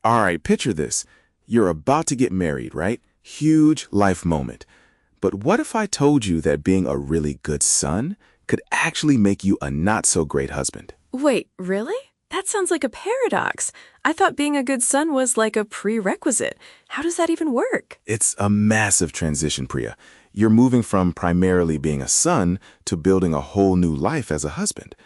All right, picture this. You're about to get married, right? Huge life moment. But what if I told you that being a really good son could actually make you a not-so-great husband? Wait, really? That sounds like a paradox. I thought being a good son was like a prerequisite. How does that even work? It's a massive transition, Priya. You're moving from primarily being a son to building a whole new life as a husband.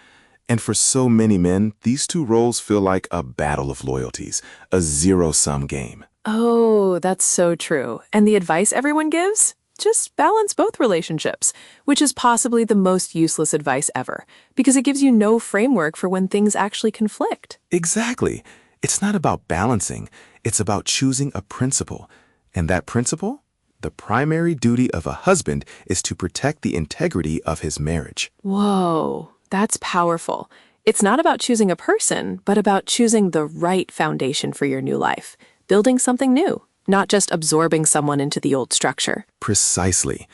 And for so many men, these two roles feel like a battle of loyalties, a zero-sum game. Oh, that's so true. And the advice everyone gives? Just balance both relationships, which is possibly the most useless advice ever, because it gives you no framework for when things actually conflict. Exactly. It's not about balancing. It's about choosing a principle. And that principle? The primary duty of a husband is to protect the integrity of his marriage. Whoa, that's powerful. It's not about choosing a person, but about choosing the right foundation for your new life, building something new, not just absorbing someone into the old structure. Precisely.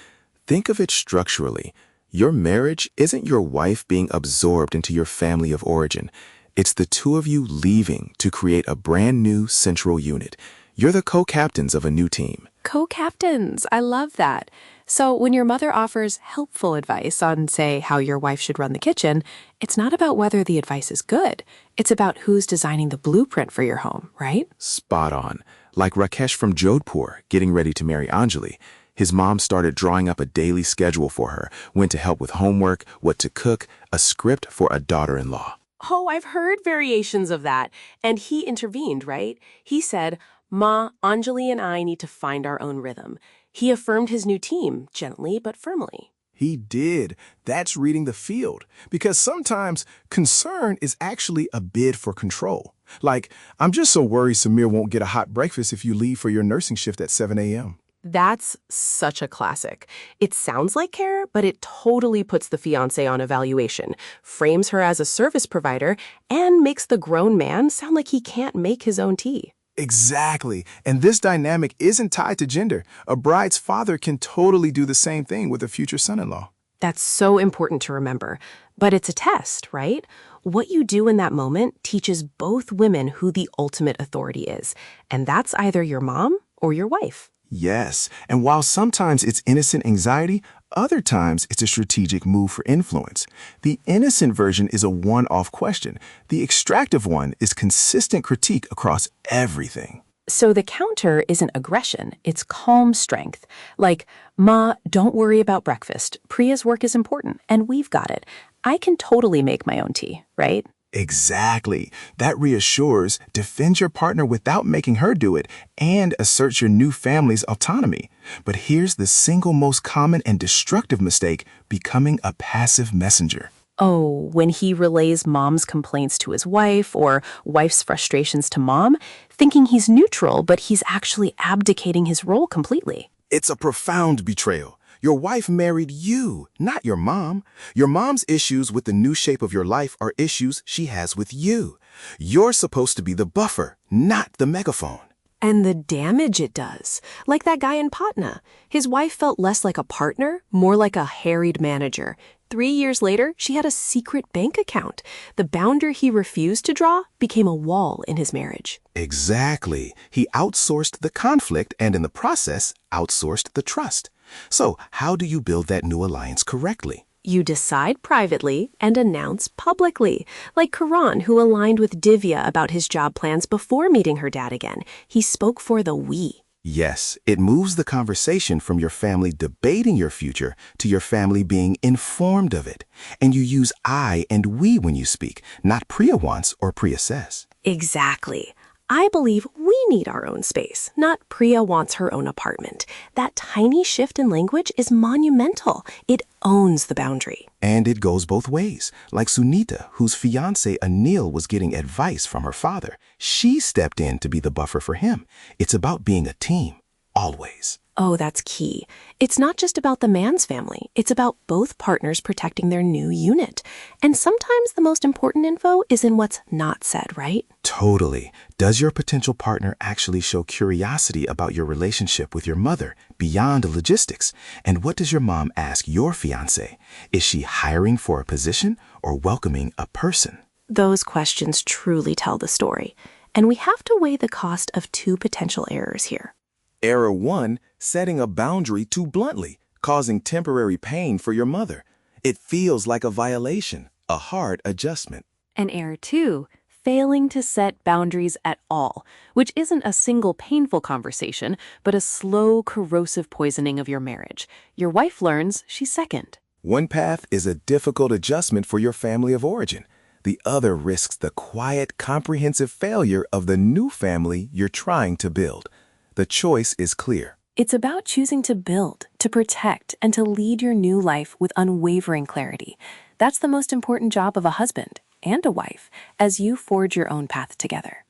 Think of it structurally. Your marriage isn't your wife being absorbed into your family of origin. It's the two of you leaving to create a brand new central unit. You're the co-captains of a new team. Co-captains, I love that. So when your mother offers helpful advice on, say, how your wife should run the kitchen, it's not about whether the advice is good. It's about who's designing the blueprint for your home, right? Spot on. Like Rakesh from Jodhpur getting ready to marry Anjali. His mom started drawing up a daily schedule for her, when to help with homework, what to cook, a script for a daughter-in-law. Oh, I've heard variations of that. And he intervened, right? He said, "Ma, Anjali and I need to find our own rhythm." He affirmed his new team, gently but firmly. He did. That's reading the field. Because sometimes concern is actually a bid for control. Like, I'm just so worried Samir won't get a hot breakfast if you leave for your nursing shift at 7 a.m. That's such a classic. It sounds like care, but it totally puts the fiancé on evaluation, frames her as a service provider, and makes the grown man sound like he can't make his own tea. Exactly. And this dynamic isn't tied to gender. A bride's father can totally do the same thing with a future son-in-law. That's so important to remember. But it's a test, right? What you do in that moment teaches both women who the ultimate authority is. And that's either your mom or your wife. Yes, and while sometimes it's innocent anxiety, other times it's a strategic move for influence. The innocent version is a one-off question. The extractive one is consistent critique across everything. So the counter isn't aggression, it's calm strength. Like, "Ma, don't worry about breakfast. Priya's work is important, and we've got it. I can totally make my own tea," right? Exactly. That reassures, defends your partner without making her do it, and asserts your new family's autonomy. But here's the single most common and destructive mistake: becoming a passive messenger. Oh, when he relays mom's complaints to his wife or wife's frustrations to mom, thinking he's neutral, but he's actually abdicating his role completely. It's a profound betrayal. Your wife married you, not your mom. Your mom's issues with the new shape of your life are issues she has with you. You're supposed to be the buffer, not the megaphone. And the damage it does. Like that guy in Patna. His wife felt less like a partner, more like a harried manager. 3 years later, she had a secret bank account. The boundary he refused to draw became a wall in his marriage. Exactly. He outsourced the conflict and in the process, outsourced the trust. So how do you build that new alliance correctly? You decide privately and announce publicly. Like Karan, who aligned with Divya about his job plans before meeting her dad again. He spoke for the we. Yes, it moves the conversation from your family debating your future to your family being informed of it. And you use I and we when you speak, not Priya wants or Priya says. Exactly. I believe we need our own space, not Priya wants her own apartment. That tiny shift in language is monumental. It owns the boundary. And it goes both ways. Like Sunita, whose fiancé Anil was getting advice from her father. She stepped in to be the buffer for him. It's about being a team, always. Oh, that's key. It's not just about the man's family. It's about both partners protecting their new unit. And sometimes the most important info is in what's not said, right? Totally. Does your potential partner actually show curiosity about your relationship with your mother beyond the logistics? And what does your mom ask your fiancé? Is she hiring for a position or welcoming a person? Those questions truly tell the story. And we have to weigh the cost of two potential errors here. Error 1, setting a boundary too bluntly, causing temporary pain for your mother. It feels like a violation, a hard adjustment. And error 2, failing to set boundaries at all, which isn't a single painful conversation, but a slow, corrosive poisoning of your marriage. Your wife learns she's second. One path is a difficult adjustment for your family of origin. The other risks the quiet, comprehensive failure of the new family you're trying to build. The choice is clear. It's about choosing to build, to protect, and to lead your new life with unwavering clarity. That's the most important job of a husband and a wife as you forge your own path together.